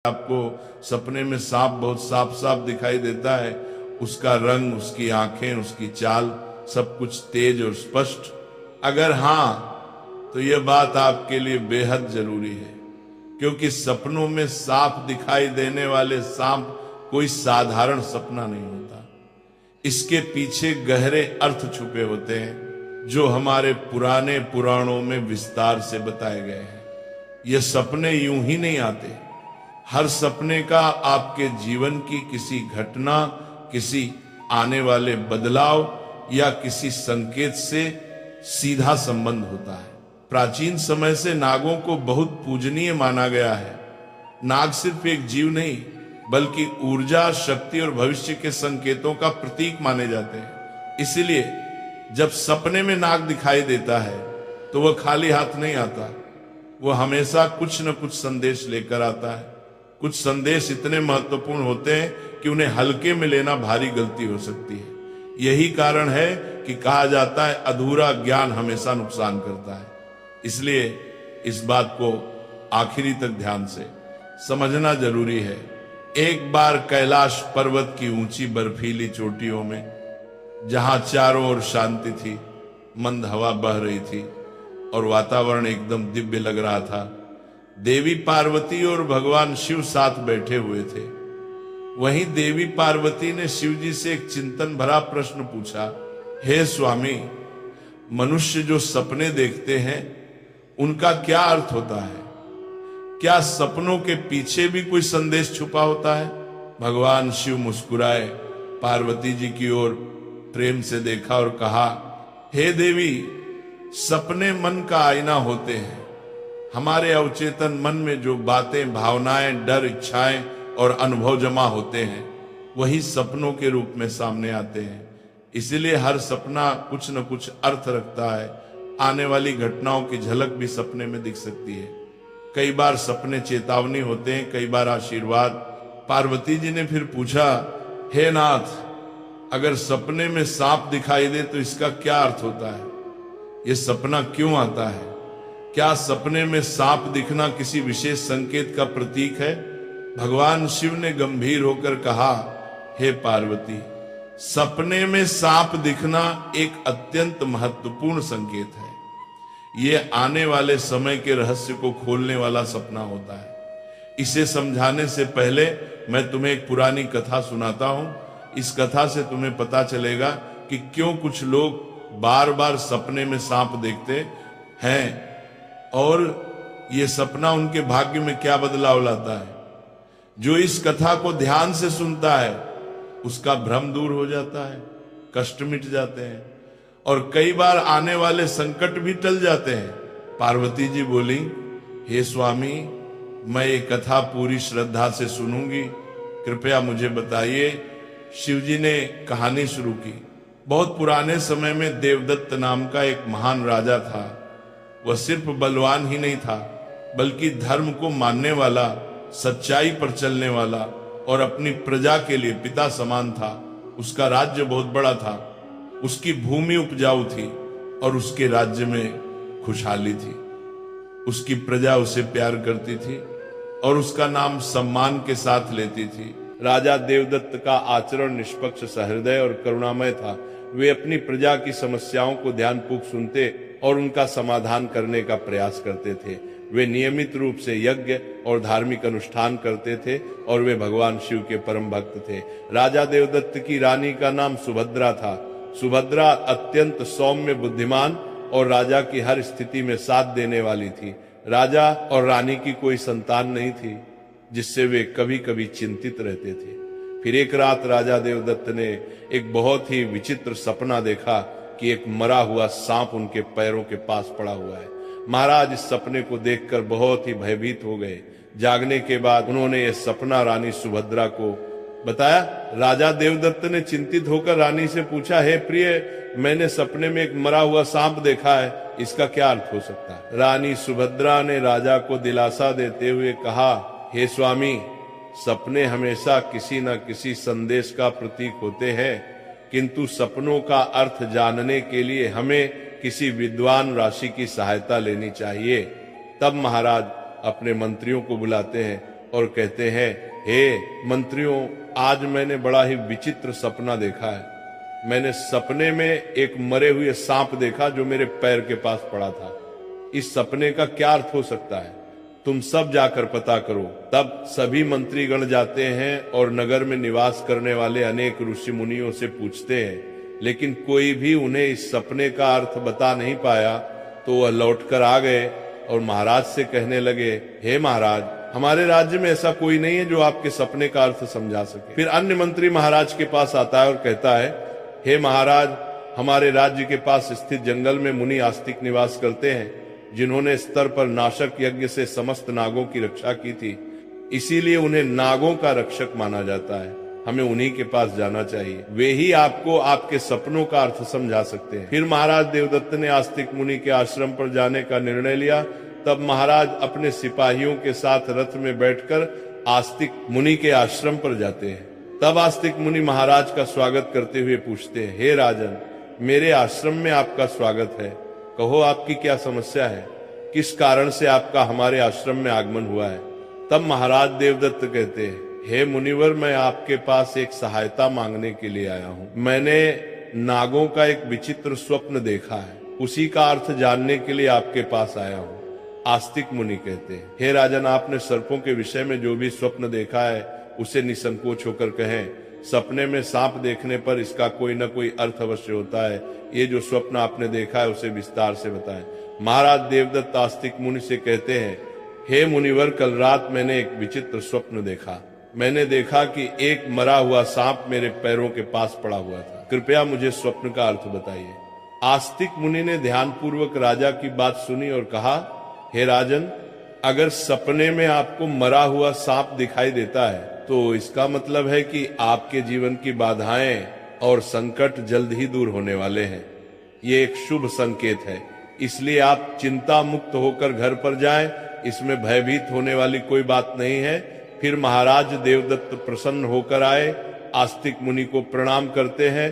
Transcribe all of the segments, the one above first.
आपको सपने में सांप बहुत साफ साफ दिखाई देता है, उसका रंग, उसकी आंखें, उसकी चाल, सब कुछ तेज और स्पष्ट? अगर हां, तो यह बात आपके लिए बेहद जरूरी है, क्योंकि सपनों में साफ दिखाई देने वाले सांप कोई साधारण सपना नहीं होता। इसके पीछे गहरे अर्थ छुपे होते हैं, जो हमारे पुराने पुराणों में विस्तार से बताए गए हैं। ये सपने यूं ही नहीं आते। हर सपने का आपके जीवन की किसी घटना, किसी आने वाले बदलाव या किसी संकेत से सीधा संबंध होता है। प्राचीन समय से नागों को बहुत पूजनीय माना गया है। नाग सिर्फ एक जीव नहीं, बल्कि ऊर्जा, शक्ति और भविष्य के संकेतों का प्रतीक माने जाते हैं। इसलिए जब सपने में नाग दिखाई देता है तो वह खाली हाथ नहीं आता, वो हमेशा कुछ न कुछ संदेश लेकर आता है। कुछ संदेश इतने महत्वपूर्ण होते हैं कि उन्हें हल्के में लेना भारी गलती हो सकती है। यही कारण है कि कहा जाता है अधूरा ज्ञान हमेशा नुकसान करता है। इसलिए इस बात को आखिरी तक ध्यान से समझना जरूरी है। एक बार कैलाश पर्वत की ऊंची बर्फीली चोटियों में, जहां चारों ओर शांति थी, मंद हवा बह रही थी और वातावरण एकदम दिव्य लग रहा था, देवी पार्वती और भगवान शिव साथ बैठे हुए थे। वहीं देवी पार्वती ने शिव जी से एक चिंतन भरा प्रश्न पूछा, हे स्वामी, मनुष्य जो सपने देखते हैं उनका क्या अर्थ होता है? क्या सपनों के पीछे भी कोई संदेश छुपा होता है? भगवान शिव मुस्कुराए, पार्वती जी की ओर प्रेम से देखा और कहा, हे देवी, सपने मन का आईना होते हैं। हमारे अवचेतन मन में जो बातें, भावनाएं, डर, इच्छाएं और अनुभव जमा होते हैं, वही सपनों के रूप में सामने आते हैं। इसीलिए हर सपना कुछ न कुछ अर्थ रखता है। आने वाली घटनाओं की झलक भी सपने में दिख सकती है। कई बार सपने चेतावनी होते हैं, कई बार आशीर्वाद। पार्वती जी ने फिर पूछा, हे नाथ, अगर सपने में सांप दिखाई दे तो इसका क्या अर्थ होता है? ये सपना क्यों आता है? क्या सपने में सांप दिखना किसी विशेष संकेत का प्रतीक है? भगवान शिव ने गंभीर होकर कहा, हे पार्वती, सपने में सांप दिखना एक अत्यंत महत्वपूर्ण संकेत है। ये आने वाले समय के रहस्य को खोलने वाला सपना होता है। इसे समझाने से पहले मैं तुम्हें एक पुरानी कथा सुनाता हूं। इस कथा से तुम्हें पता चलेगा कि क्यों कुछ लोग बार बार सपने में सांप देखते हैं और ये सपना उनके भाग्य में क्या बदलाव लाता है। जो इस कथा को ध्यान से सुनता है उसका भ्रम दूर हो जाता है, कष्ट मिट जाते हैं और कई बार आने वाले संकट भी टल जाते हैं। पार्वती जी बोली, हे स्वामी, मैं ये कथा पूरी श्रद्धा से सुनूंगी, कृपया मुझे बताइए। शिव जी ने कहानी शुरू की। बहुत पुराने समय में देवदत्त नाम का एक महान राजा था। वह सिर्फ बलवान ही नहीं था, बल्कि धर्म को मानने वाला, सच्चाई पर चलने वाला और अपनी प्रजा के लिए पिता समान था। उसका राज्य बहुत बड़ा था, उसकी भूमि उपजाऊ थी और उसके राज्य में खुशहाली थी। उसकी प्रजा उसे प्यार करती थी और उसका नाम सम्मान के साथ लेती थी। राजा देवदत्त का आचरण निष्पक्ष, सहृदय और करुणामय था। वे अपनी प्रजा की समस्याओं को ध्यानपूर्वक सुनते और उनका समाधान करने का प्रयास करते थे। वे नियमित रूप से यज्ञ और धार्मिक अनुष्ठान करते थे और वे भगवान शिव के परम भक्त थे। राजा देवदत्त की रानी का नाम सुभद्रा था। सुभद्रा अत्यंत सौम्य, बुद्धिमान और राजा की हर स्थिति में साथ देने वाली थी। राजा और रानी की कोई संतान नहीं थी, जिससे वे कभी कभी चिंतित रहते थे। फिर एक रात राजा देवदत्त ने एक बहुत ही विचित्र सपना देखा कि एक मरा हुआ सांप उनके पैरों के पास पड़ा हुआ है। महाराज इस सपने को देखकर बहुत ही भयभीत हो गए। जागने के बाद उन्होंने यह सपना रानी सुभद्रा को बताया। राजा देवदत्त ने चिंतित होकर रानी से पूछा, हे प्रिय, मैंने सपने में एक मरा हुआ सांप देखा है, इसका क्या अर्थ हो सकता है? रानी सुभद्रा ने राजा को दिलासा देते हुए कहा, हे स्वामी, सपने हमेशा किसी न किसी संदेश का प्रतीक होते हैं, किंतु सपनों का अर्थ जानने के लिए हमें किसी विद्वान राशि की सहायता लेनी चाहिए। तब महाराज अपने मंत्रियों को बुलाते हैं और कहते हैं, हे मंत्रियों, आज मैंने बड़ा ही विचित्र सपना देखा है। मैंने सपने में एक मरे हुए सांप देखा जो मेरे पैर के पास पड़ा था। इस सपने का क्या अर्थ हो सकता है? तुम सब जाकर पता करो। तब सभी मंत्रीगण जाते हैं और नगर में निवास करने वाले अनेक ऋषि मुनियों से पूछते हैं, लेकिन कोई भी उन्हें इस सपने का अर्थ बता नहीं पाया। तो वह लौटकर आ गए और महाराज से कहने लगे, हे महाराज, हमारे राज्य में ऐसा कोई नहीं है जो आपके सपने का अर्थ समझा सके। फिर अन्य मंत्री महाराज के पास आता है और कहता है, हे महाराज, हमारे राज्य के पास स्थित जंगल में मुनि आस्तिक निवास करते हैं, जिन्होंने स्तर पर नाशक यज्ञ से समस्त नागों की रक्षा की थी। इसीलिए उन्हें नागों का रक्षक माना जाता है। हमें उन्हीं के पास जाना चाहिए, वे ही आपको आपके सपनों का अर्थ समझा सकते हैं। फिर महाराज देवदत्त ने आस्तिक मुनि के आश्रम पर जाने का निर्णय लिया। तब महाराज अपने सिपाहियों के साथ रथ में बैठकर आस्तिक मुनि के आश्रम पर जाते हैं। तब आस्तिक मुनि महाराज का स्वागत करते हुए पूछते हैं, हे राजन, मेरे आश्रम में आपका स्वागत है। कहो, आपकी क्या समस्या है? किस कारण से आपका हमारे आश्रम में आगमन हुआ है? तब महाराज देवदत्त कहते हैं, हे मुनिवर, मैं आपके पास एक सहायता मांगने के लिए आया हूँ। मैंने नागों का एक विचित्र स्वप्न देखा है, उसी का अर्थ जानने के लिए आपके पास आया हूँ। आस्तिक मुनि कहते हैं, हे राजन, आपने सर्पों के विषय में जो भी स्वप्न देखा है उसे निसंकोच होकर कहें। सपने में सांप देखने पर इसका कोई न कोई अर्थ अवश्य होता है। ये जो स्वप्न आपने देखा है उसे विस्तार से बताएं। महाराज देवदत्त आस्तिक मुनि से कहते हैं, हे मुनिवर, कल रात मैंने एक विचित्र स्वप्न देखा। मैंने देखा कि एक मरा हुआ सांप मेरे पैरों के पास पड़ा हुआ था। कृपया मुझे स्वप्न का अर्थ बताइए। आस्तिक मुनि ने ध्यानपूर्वक राजा की बात सुनी और कहा, हे राजन, अगर सपने में आपको मरा हुआ सांप दिखाई देता है तो इसका मतलब है कि आपके जीवन की बाधाएं और संकट जल्द ही दूर होने वाले हैं। ये एक शुभ संकेत है, इसलिए आप चिंता मुक्त होकर घर पर जाएं। इसमें भयभीत होने वाली कोई बात नहीं है। फिर महाराज देवदत्त प्रसन्न होकर आए, आस्तिक मुनि को प्रणाम करते हैं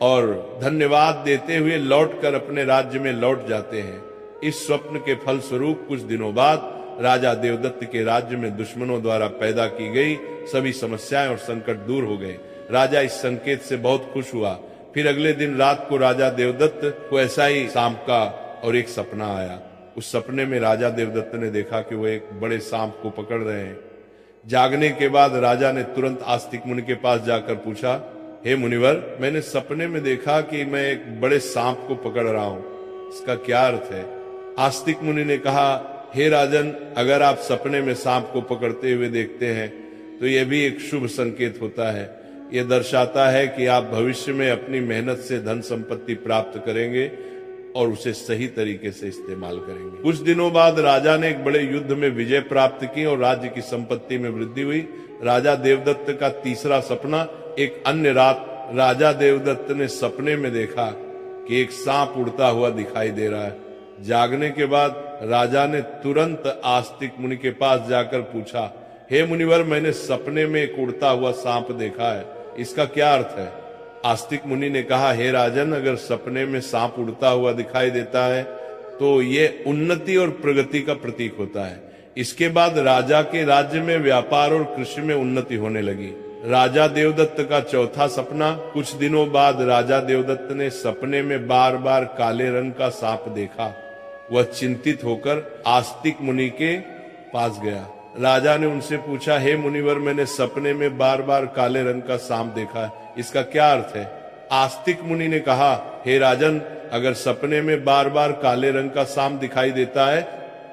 और धन्यवाद देते हुए लौटकर अपने राज्य में लौट जाते हैं। इस स्वप्न के फल स्वरूप कुछ दिनों बाद राजा देवदत्त के राज्य में दुश्मनों द्वारा पैदा की गई सभी समस्याएं और संकट दूर हो गए। राजा इस संकेत से बहुत खुश हुआ। फिर अगले दिन रात को राजा देवदत्त को ऐसा ही सांप का और एक सपना आया। उस सपने में राजा देवदत्त ने देखा कि वो एक बड़े सांप को पकड़ रहे हैं। जागने के बाद राजा ने तुरंत आस्तिक मुनि के पास जाकर पूछा, हे मुनिवर, मैंने सपने में देखा कि मैं एक बड़े सांप को पकड़ रहा हूँ, इसका क्या अर्थ है? आस्तिक मुनि ने कहा, हे राजन, अगर आप सपने में सांप को पकड़ते हुए देखते हैं तो यह भी एक शुभ संकेत होता है। यह दर्शाता है कि आप भविष्य में अपनी मेहनत से धन संपत्ति प्राप्त करेंगे और उसे सही तरीके से इस्तेमाल करेंगे। कुछ दिनों बाद राजा ने एक बड़े युद्ध में विजय प्राप्त की और राज्य की संपत्ति में वृद्धि हुई। राजा देवदत्त का तीसरा सपना, एक अन्य रात राजा देवदत्त ने सपने में देखा कि एक सांप उड़ता हुआ दिखाई दे रहा है। जागने के बाद राजा ने तुरंत आस्तिक मुनि के पास जाकर पूछा, हे मुनिवर, मैंने सपने में एक उड़ता हुआ सांप देखा है, इसका क्या अर्थ है? आस्तिक मुनि ने कहा, हे राजन, अगर सपने में सांप उड़ता हुआ दिखाई देता है तो ये उन्नति और प्रगति का प्रतीक होता है। इसके बाद राजा के राज्य में व्यापार और कृषि में उन्नति होने लगी। राजा देवदत्त का चौथा सपना, कुछ दिनों बाद राजा देवदत्त ने सपने में बार बार काले रंग का सांप देखा। वह चिंतित होकर आस्तिक मुनि के पास गया। राजा ने उनसे पूछा, हे मुनिवर, मैंने सपने में बार बार काले रंग का सांप देखा है, इसका क्या अर्थ है? आस्तिक मुनि ने कहा, हे राजन, अगर सपने में बार बार काले रंग का सांप दिखाई देता है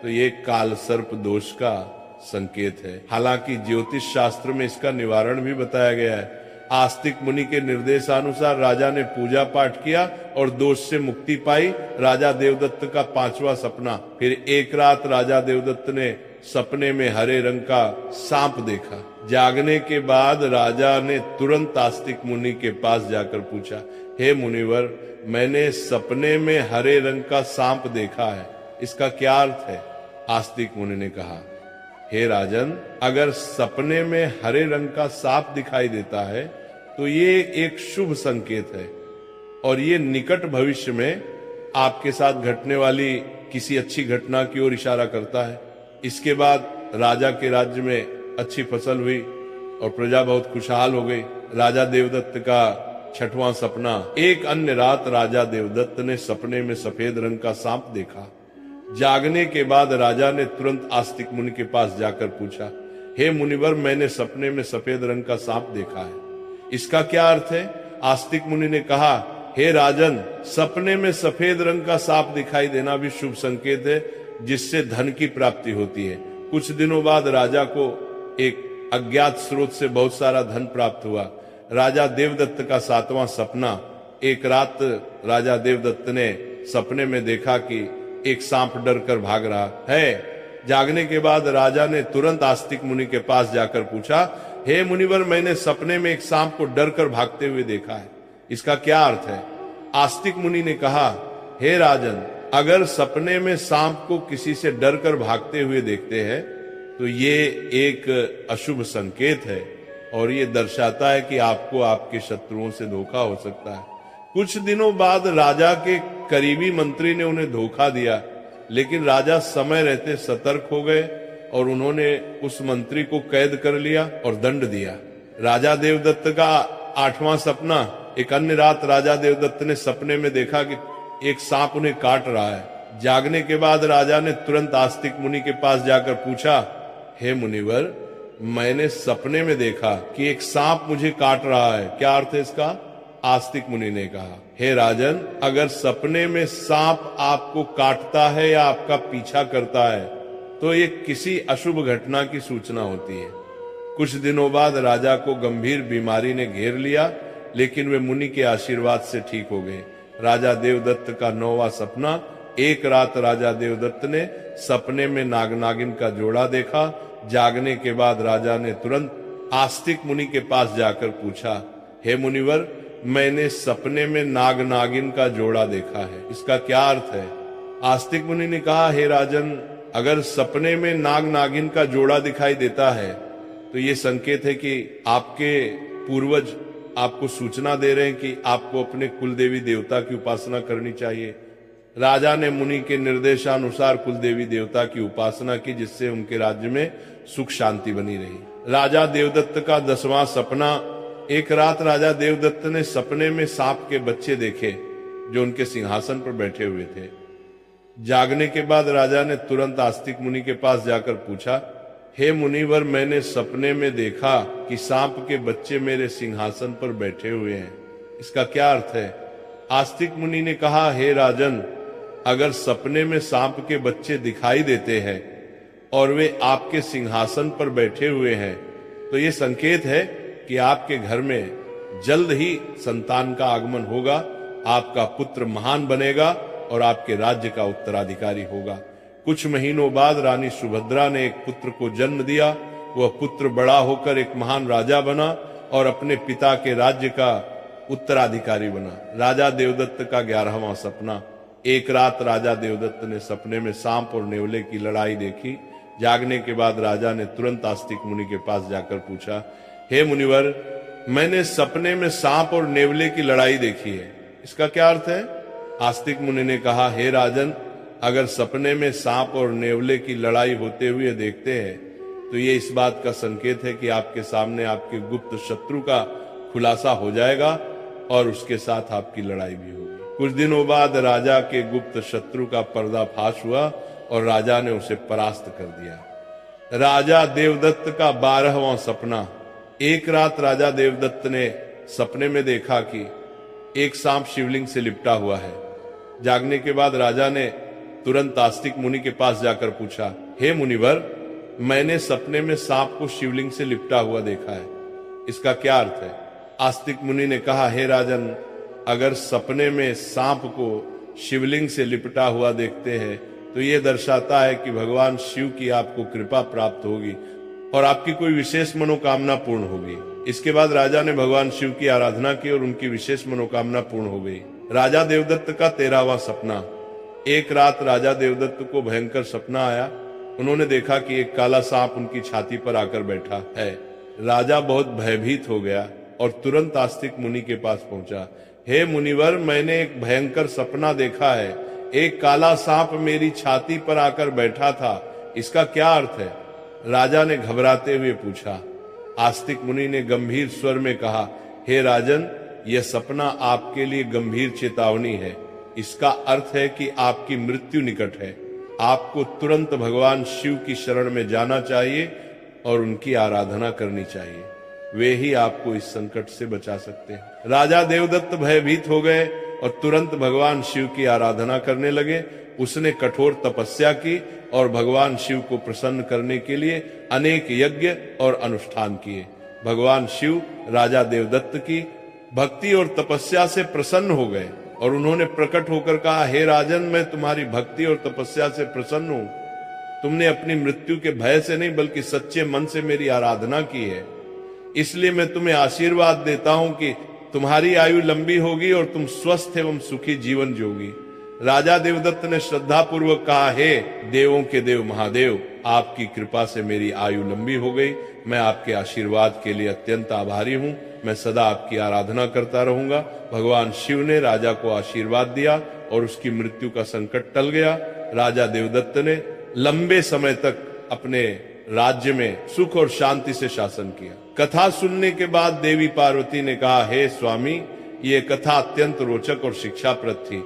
तो ये काल सर्प दोष का संकेत है। हालांकि ज्योतिष शास्त्र में इसका निवारण भी बताया गया है। आस्तिक मुनि के निर्देशानुसार राजा ने पूजा पाठ किया और दोष से मुक्ति पाई। राजा देवदत्त का पांचवा सपना, फिर एक रात राजा देवदत्त ने सपने में हरे रंग का सांप देखा। जागने के बाद राजा ने तुरंत आस्तिक मुनि के पास जाकर पूछा, हे मुनिवर, मैंने सपने में हरे रंग का सांप देखा है, इसका क्या अर्थ है? आस्तिक मुनि ने कहा, हे राजन, अगर सपने में हरे रंग का सांप दिखाई देता है तो ये एक शुभ संकेत है और ये निकट भविष्य में आपके साथ घटने वाली किसी अच्छी घटना की ओर इशारा करता है। इसके बाद राजा के राज्य में अच्छी फसल हुई और प्रजा बहुत खुशहाल हो गई। राजा देवदत्त का 6वां सपना। एक अन्य रात राजा देवदत्त ने सपने में सफेद रंग का सांप देखा। जागने के बाद राजा ने तुरंत आस्तिक मुनि के पास जाकर पूछा, हे मुनिवर, मैंने सपने में सफेद रंग का सांप देखा है, इसका क्या अर्थ है? आस्तिक मुनि ने कहा, हे राजन, सपने में सफेद रंग का सांप दिखाई देना भी शुभ संकेत है, जिससे धन की प्राप्ति होती है। कुछ दिनों बाद राजा को एक अज्ञात स्रोत से बहुत सारा धन प्राप्त हुआ। राजा देवदत्त का 7वां सपना। एक रात राजा देवदत्त ने सपने में देखा कि एक सांप डर कर भाग रहा है। जागने के बाद राजा ने तुरंत आस्तिक मुनि के पास जाकर पूछा, हे मुनिवर, मैंने सपने में एक सांप को डर कर भागते हुए देखा है, इसका क्या अर्थ है? आस्तिक मुनि ने कहा, हे राजन, अगर सपने में सांप को किसी से डर कर भागते हुए देखते हैं तो ये एक अशुभ संकेत है और ये दर्शाता है कि आपको आपके शत्रुओं से धोखा हो सकता है। कुछ दिनों बाद राजा के करीबी मंत्री ने उन्हें धोखा दिया, लेकिन राजा समय रहते सतर्क हो गए और उन्होंने उस मंत्री को कैद कर लिया और दंड दिया। राजा देवदत्त का 8वां सपना। एक अन्य रात राजा देवदत्त ने सपने में देखा कि एक सांप उन्हें काट रहा है। जागने के बाद राजा ने तुरंत आस्तिक मुनि के पास जाकर पूछा, हे मुनिवर, मैंने सपने में देखा कि एक सांप मुझे काट रहा है, क्या अर्थ है इसका? आस्तिक मुनि ने कहा, हे राजन, अगर सपने में सांप आपको काटता है या आपका पीछा करता है तो ये किसी अशुभ घटना की सूचना होती है। कुछ दिनों बाद राजा को गंभीर बीमारी ने घेर लिया, लेकिन वे मुनि के आशीर्वाद से ठीक हो गए। राजा देवदत्त का 9वां सपना। एक रात राजा देवदत्त ने सपने में नाग नागिन का जोड़ा देखा। जागने के बाद राजा ने तुरंत आस्तिक मुनि के पास जाकर पूछा, हे मुनिवर, मैंने सपने में नाग नागिन का जोड़ा देखा है, इसका क्या अर्थ है? आस्तिक मुनि ने कहा, हे राजन, अगर सपने में नाग नागिन का जोड़ा दिखाई देता है तो ये संकेत है कि आपके पूर्वज आपको सूचना दे रहे हैं कि आपको अपने कुल देवी देवता की उपासना करनी चाहिए। राजा ने मुनि के निर्देशानुसार कुल देवी देवता की उपासना की, जिससे उनके राज्य में सुख शांति बनी रही। राजा देवदत्त का 10वां सपना। एक रात राजा देवदत्त ने सपने में सांप के बच्चे देखे जो उनके सिंहासन पर बैठे हुए थे। जागने के बाद राजा ने तुरंत आस्तिक मुनि के पास जाकर पूछा, हे मुनिवर, मैंने सपने में देखा कि सांप के बच्चे मेरे सिंहासन पर बैठे हुए हैं, इसका क्या अर्थ है? आस्तिक मुनि ने कहा, हे राजन, अगर सपने में सांप के बच्चे दिखाई देते हैं और वे आपके सिंहासन पर बैठे हुए हैं तो ये संकेत है कि आपके घर में जल्द ही संतान का आगमन होगा, आपका पुत्र महान बनेगा और आपके राज्य का उत्तराधिकारी होगा। कुछ महीनों बाद रानी सुभद्रा ने एक पुत्र को जन्म दिया। वह पुत्र बड़ा होकर एक महान राजा बना और अपने पिता के राज्य का उत्तराधिकारी बना। राजा देवदत्त का 11वां सपना। एक रात राजा देवदत्त ने सपने में सांप और नेवले की लड़ाई देखी। जागने के बाद राजा ने तुरंत आस्तिक मुनि के पास जाकर पूछा, हे मुनिवर, मैंने सपने में सांप और नेवले की लड़ाई देखी है, इसका क्या अर्थ है? आस्तिक मुनि ने कहा, हे राजन, अगर सपने में सांप और नेवले की लड़ाई होते हुए देखते हैं तो ये इस बात का संकेत है कि आपके सामने आपके गुप्त शत्रु का खुलासा हो जाएगा और उसके साथ आपकी लड़ाई भी होगी। कुछ दिनों बाद राजा के गुप्त शत्रु का पर्दाफाश हुआ और राजा ने उसे परास्त कर दिया। राजा देवदत्त का 12वां सपना। एक रात राजा देवदत्त ने सपने में देखा कि एक सांप शिवलिंग से लिपटा हुआ है। जागने के बाद राजा ने तुरंत आस्तिक मुनि के पास जाकर पूछा, हे मुनिवर, मैंने सपने में सांप को शिवलिंग से लिपटा हुआ देखा है, इसका क्या अर्थ है? आस्तिक मुनि ने कहा, हे राजन, अगर सपने में सांप को शिवलिंग से लिपटा हुआ देखते हैं तो ये दर्शाता है कि भगवान शिव की आपको कृपा प्राप्त होगी और आपकी कोई विशेष मनोकामना पूर्ण होगी। इसके बाद राजा ने भगवान शिव की आराधना की और उनकी विशेष मनोकामना पूर्ण हो गई। राजा देवदत्त का 13वां सपना। एक रात राजा देवदत्त को भयंकर सपना आया। उन्होंने देखा कि एक काला सांप उनकी छाती पर आकर बैठा है। राजा बहुत भयभीत हो गया और तुरंत आस्तिक मुनि के पास पहुंचा। हे मुनिवर, मैंने एक भयंकर सपना देखा है, एक काला सांप मेरी छाती पर आकर बैठा था, इसका क्या अर्थ है? राजा ने घबराते हुए पूछा। आस्तिक मुनि ने गंभीर स्वर में कहा, हे राजन, यह सपना आपके लिए गंभीर चेतावनी है। इसका अर्थ है कि आपकी मृत्यु निकट है। आपको तुरंत भगवान शिव की शरण में जाना चाहिए और उनकी आराधना करनी चाहिए। वे ही आपको इस संकट से बचा सकते हैं। राजा देवदत्त भयभीत हो गए और तुरंत भगवान शिव की आराधना करने लगे। उसने कठोर तपस्या की और भगवान शिव को प्रसन्न करने के लिए अनेक यज्ञ और अनुष्ठान किए। भगवान शिव राजा देवदत्त की भक्ति और तपस्या से प्रसन्न हो गए और उन्होंने प्रकट होकर कहा, हे राजन, मैं तुम्हारी भक्ति और तपस्या से प्रसन्न हूं। तुमने अपनी मृत्यु के भय से नहीं बल्कि सच्चे मन से मेरी आराधना की है। इसलिए मैं तुम्हें आशीर्वाद देता हूं कि तुम्हारी आयु लंबी होगी और तुम स्वस्थ एवं सुखी जीवन जियोगी। राजा देवदत्त ने श्रद्धा पूर्वक कहा, हे देवों के देव महादेव, आपकी कृपा से मेरी आयु लंबी हो गई। मैं आपके आशीर्वाद के लिए अत्यंत आभारी हूं। मैं सदा आपकी आराधना करता रहूंगा। भगवान शिव ने राजा को आशीर्वाद दिया और उसकी मृत्यु का संकट टल गया। राजा देवदत्त ने लंबे समय तक अपने राज्य में सुख और शांति से शासन किया। कथा सुनने के बाद देवी पार्वती ने कहा, हे स्वामी, ये कथा अत्यंत रोचक और शिक्षाप्रद थी।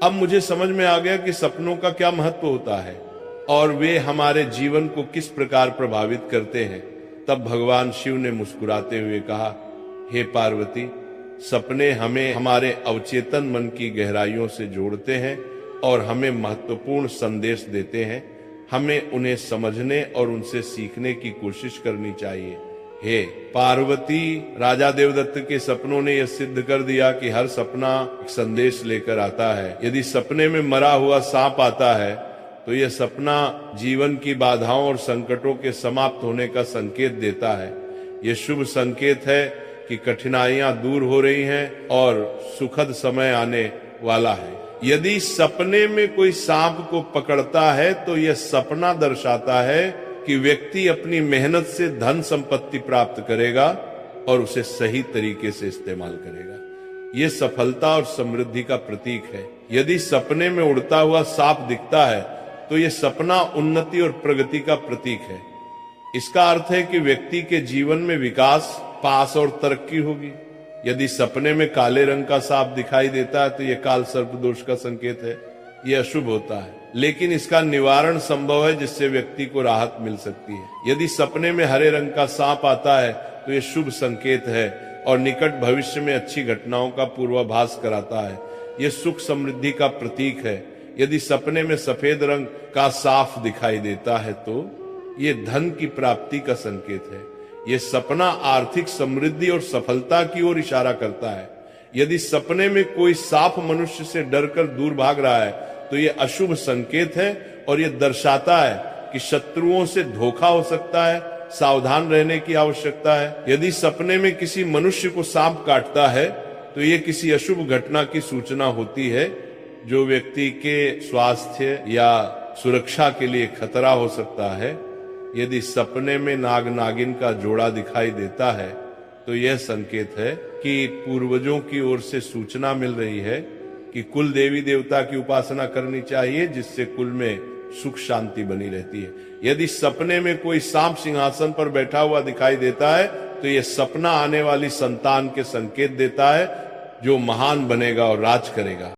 अब मुझे समझ में आ गया कि सपनों का क्या महत्व होता है और वे हमारे जीवन को किस प्रकार प्रभावित करते हैं। तब भगवान शिव ने मुस्कुराते हुए कहा, हे पार्वती, सपने हमें हमारे अवचेतन मन की गहराइयों से जोड़ते हैं और हमें महत्वपूर्ण संदेश देते हैं। हमें उन्हें समझने और उनसे सीखने की कोशिश करनी चाहिए। हे पार्वती, राजा देवदत्त के सपनों ने यह सिद्ध कर दिया कि हर सपना एक संदेश लेकर आता है। यदि सपने में मरा हुआ सांप आता है तो यह सपना जीवन की बाधाओं और संकटों के समाप्त होने का संकेत देता है। यह शुभ संकेत है कि कठिनाइयां दूर हो रही हैं और सुखद समय आने वाला है। यदि सपने में कोई सांप को पकड़ता है तो यह सपना दर्शाता है कि व्यक्ति अपनी मेहनत से धन संपत्ति प्राप्त करेगा और उसे सही तरीके से इस्तेमाल करेगा। यह सफलता और समृद्धि का प्रतीक है। यदि सपने में उड़ता हुआ सांप दिखता है तो यह सपना उन्नति और प्रगति का प्रतीक है। इसका अर्थ है कि व्यक्ति के जीवन में विकास, पास और तरक्की होगी। यदि सपने में काले रंग का सांप दिखाई देता है तो यह काल सर्प दोष का संकेत है। यह अशुभ होता है, लेकिन इसका निवारण संभव है जिससे व्यक्ति को राहत मिल सकती है। यदि सपने में हरे रंग का सांप आता है तो यह शुभ संकेत है और निकट भविष्य में अच्छी घटनाओं का पूर्वाभास कराता है। यह सुख समृद्धि का प्रतीक है। यदि सपने में सफेद रंग का साफ दिखाई देता है तो यह धन की प्राप्ति का संकेत है। यह सपना आर्थिक समृद्धि और सफलता की ओर इशारा करता है। यदि सपने में कोई सांप मनुष्य से डरकर दूर भाग रहा है तो यह अशुभ संकेत है और यह दर्शाता है कि शत्रुओं से धोखा हो सकता है। सावधान रहने की आवश्यकता है। यदि सपने में किसी मनुष्य को सांप काटता है तो यह किसी अशुभ घटना की सूचना होती है जो व्यक्ति के स्वास्थ्य या सुरक्षा के लिए खतरा हो सकता है। यदि सपने में नाग नागिन का जोड़ा दिखाई देता है तो यह संकेत है कि पूर्वजों की ओर से सूचना मिल रही है कि कुल देवी देवता की उपासना करनी चाहिए, जिससे कुल में सुख शांति बनी रहती है। यदि सपने में कोई सांप सिंहासन पर बैठा हुआ दिखाई देता है तो यह सपना आने वाली संतान के संकेत देता है जो महान बनेगा और राज करेगा।